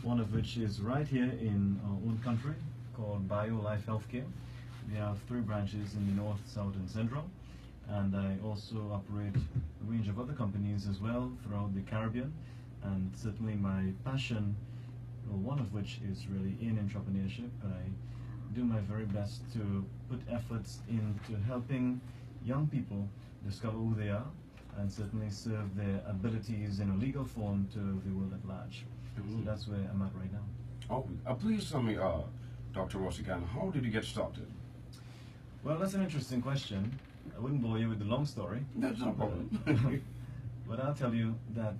one of which is right here in our own country called BioLife Healthcare. We have 3 branches in the north, south, and central, and I also operate a range of other companies as well throughout the Caribbean. And certainly my passion, well, one of which is really in entrepreneurship. I do my very best to put efforts into helping young people discover who they are and certainly serve their abilities in a legal form to the world at large. So that's where I'm at right now. Oh, please tell me, Dr. Rossi, how did you get started? Well, that's an interesting question. I wouldn't bore you with the long story. That's no problem. But I'll tell you that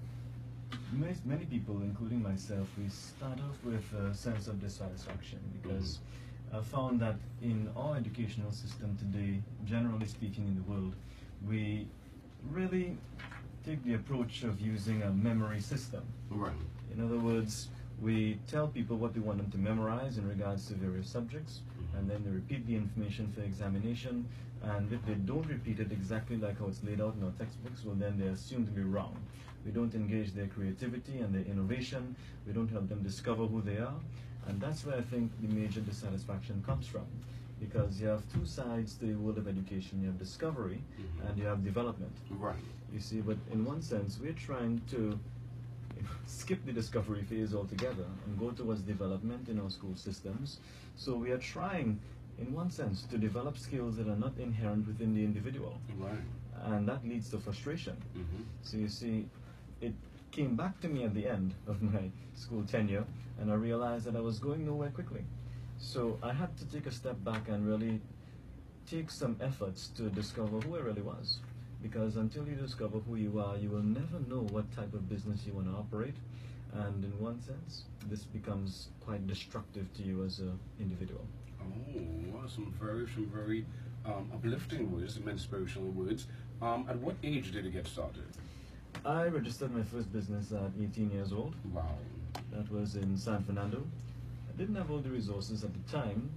many people, including myself, we start off with a sense of dissatisfaction because I found that in our educational system today, generally speaking in the world, we really take the approach of using a memory system. Right. In other words, we tell people what we want them to memorize in regards to various subjects, and then they repeat the information for examination, and if they don't repeat it exactly like how it's laid out in our textbooks, well then they're assumed to be wrong. We don't engage their creativity and their innovation, we don't help them discover who they are, and that's where I think the major dissatisfaction comes from. Because you have 2 sides to the world of education. You have discovery and you have development. Right. You see, but in one sense, we're trying to skip the discovery phase altogether and go towards development in our school systems. So we are trying, in one sense, to develop skills that are not inherent within the individual. Right. And that leads to frustration. So you see, it came back to me at the end of my school tenure, and I realized that I was going nowhere quickly. So I had to take a step back and really take some efforts to discover who I really was. Because until you discover who you are, you will never know what type of business you want to operate. And in one sense, this becomes quite destructive to you as an individual. Oh, wow, some very uplifting words, some inspirational words. At what age did you get started? I registered my first business at 18 years old. Wow. That was in San Fernando. I didn't have all the resources at the time,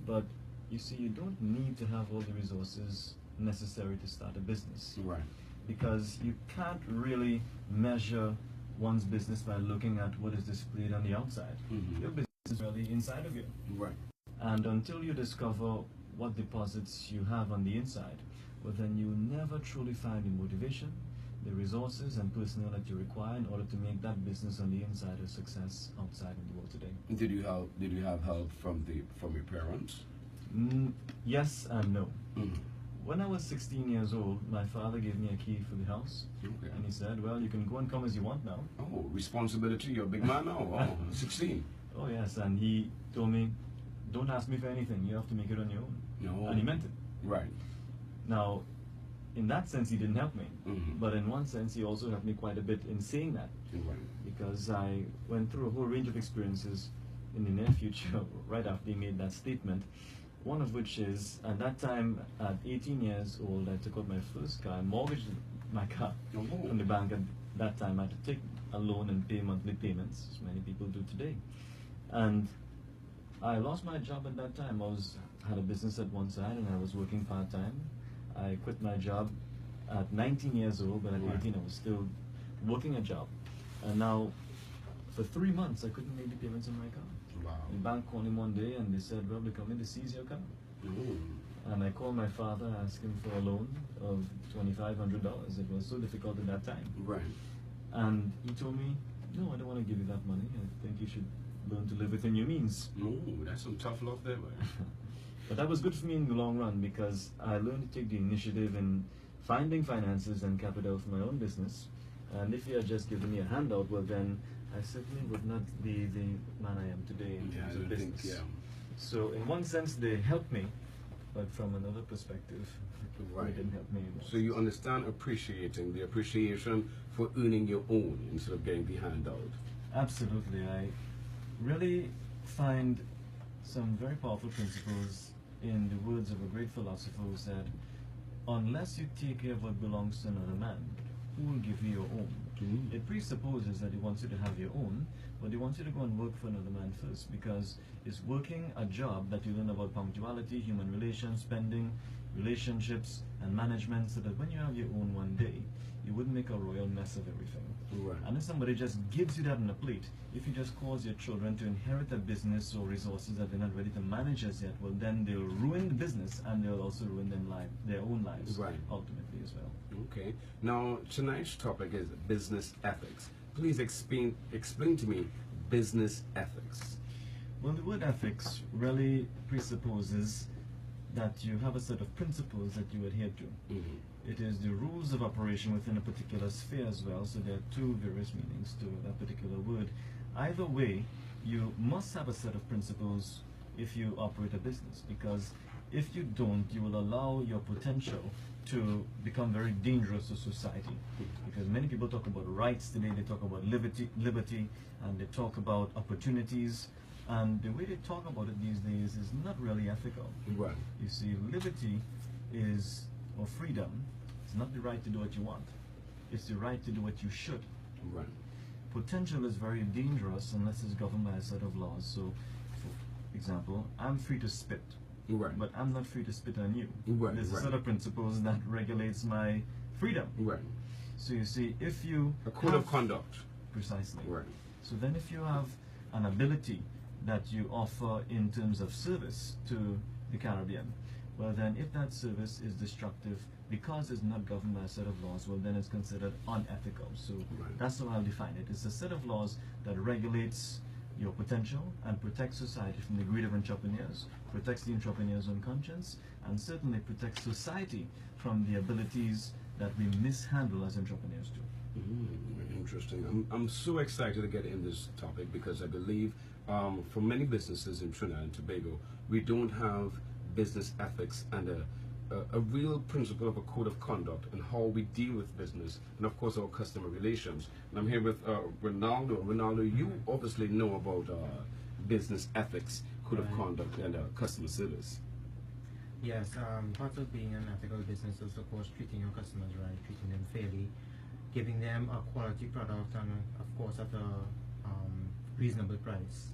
but you see, you don't need to have all the resources necessary to start a business. Right. Because you can't really measure one's business by looking at what is displayed on the outside. Your business is really inside of you. Right. And until you discover what deposits you have on the inside, well then you never truly find the motivation, the resources and personnel that you require in order to make that business on the inside a success outside in the world today. Did you have help from your parents? Yes and no. When I was 16 years old, my father gave me a key for the house. Okay. And he said, well, you can go and come as you want now. Oh, responsibility, you're a big man now. Oh, 16. Oh yes, and he told me, don't ask me for anything, you have to make it on your own. No. And he meant it. Right. Now, in that sense, he didn't help me. But in one sense, he also helped me quite a bit in saying that. Right. Because I went through a whole range of experiences in the near future, right after he made that statement. One of which is, at that time, at 18 years old, I took out my first car. I mortgaged my car from the bank. At that time, I had to take a loan and pay monthly payments, as many people do today. And I lost my job at that time. I had a business at one side, and I was working part-time. I quit my job at 19 years old, but at 18, I was still working a job. And now, for 3 months, I couldn't make the payments on my car. Wow. The bank called him one day and they said, well, they're coming to seize your car. And I called my father, asked him for a loan of $2,500. It was so difficult at that time. Right. And he told me, no, I don't want to give you that money. I think you should learn to live within your means. Oh, that's some tough love there, man. But that was good for me in the long run because I learned to take the initiative in finding finances and capital for my own business. And if you had just given me a handout, well then I certainly would not be the man I am today in terms of business. So in one sense they helped me, but from another perspective, they didn't help me. So you understand appreciating, the appreciation for earning your own instead of getting the handout. Absolutely. I really find some very powerful principles in the words of a great philosopher who said, unless you take care of what belongs to another man, who will give you your own? It presupposes that he wants you to have your own, but he wants you to go and work for another man first, because it's working a job that you learn about punctuality, human relations, spending, relationships, and management, so that when you have your own one day, you wouldn't make a royal mess of everything. Right. And if somebody just gives you that on a plate, if you just cause your children to inherit a business or resources that they're not ready to manage as yet, well, then they'll ruin the business and they'll also ruin their own lives, Right. ultimately as well. Okay. Now, tonight's topic is business ethics. Please explain to me business ethics. Well, the word ethics really presupposes that you have a set of principles that you adhere to. Mm-hmm. It is the rules of operation within a particular sphere as well, so there are two various meanings to that particular word. Either way, you must have a set of principles if you operate a business, because if you don't, you will allow your potential to become very dangerous to society. Because many people talk about rights today, they talk about liberty, and they talk about opportunities, and the way they talk about it these days is not really ethical. Right. You see, liberty is, or freedom, it's not the right to do what you want. It's the right to do what you should. Right. Potential is very dangerous unless it's governed by a set of laws. So, for example, I'm free to spit. Right. But I'm not free to spit on you. Right, There's a right. set of principles that regulates my freedom. Right. So you see, if you A code of conduct. Precisely. Right. So then if you have an ability that you offer in terms of service to the Caribbean, well then if that service is destructive because it's not governed by a set of laws, well then it's considered unethical. So Right. that's how I'll define it. It's a set of laws that regulates your potential and protects society from the greed of entrepreneurs, protects the entrepreneur's own conscience, and certainly protects society from the abilities that we mishandle as entrepreneurs do. Interesting. I'm so excited to get in this topic because I believe for many businesses in Trinidad and Tobago, we don't have business ethics and a real principle of a code of conduct and how we deal with business and of course our customer relations. And I'm here with Renaldo. Renaldo, you obviously know about business ethics, code of conduct, and customer service. Yes, part of being an ethical business is of course treating your customers right, treating them fairly, giving them a quality product and of course at a reasonable price.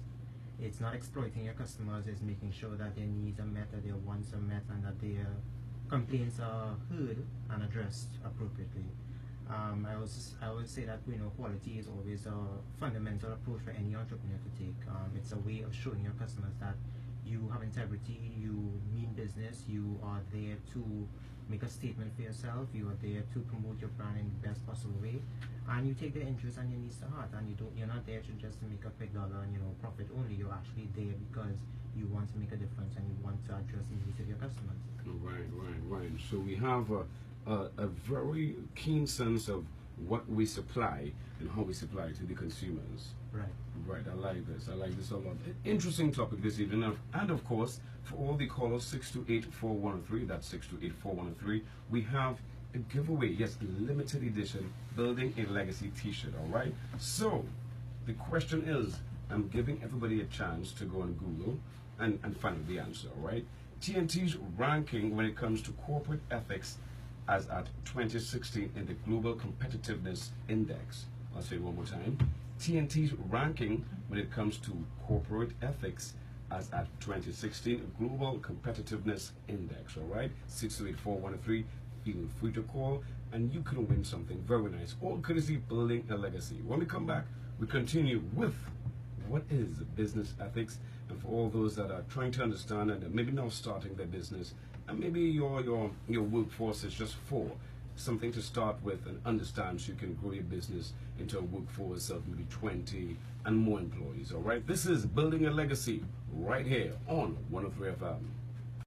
It's not exploiting your customers, it's making sure that their needs are met, that their wants are met, and that their complaints are heard and addressed appropriately. I would say that quality is always a fundamental approach for any entrepreneur to take. It's a way of showing your customers that you have integrity, you mean business, you are there to make a statement for yourself, you are there to promote your brand in the best possible way, and you take their interests and your needs to heart, and you're not there to just make a quick dollar and profit only. You're actually there because you want to make a difference and you want to address the needs of your customers. Right. So we have a very keen sense of what we supply and how we supply to the consumers. Right, I like this a lot. Interesting topic this evening. And of course, for all the callers 628-4103, that's 628-4103, we have a giveaway, yes, a limited edition Building a Legacy t-shirt, all right? So, the question is, I'm giving everybody a chance to go on Google and find the answer, all right? TNT's ranking when it comes to corporate ethics as at 2016 in the Global Competitiveness Index. I'll say it one more time. TNT's ranking when it comes to corporate ethics as at 2016 Global Competitiveness Index, all right? 628-4103, feel free to call and you can win something very nice, all courtesy Building a Legacy. When we come back, we continue with what is business ethics, and for all those that are trying to understand and maybe now starting their business, and maybe your workforce is just for something to start with and understand so you can grow your business into a workforce of maybe 20 and more employees, all right? This is Building a Legacy right here on 103 FM.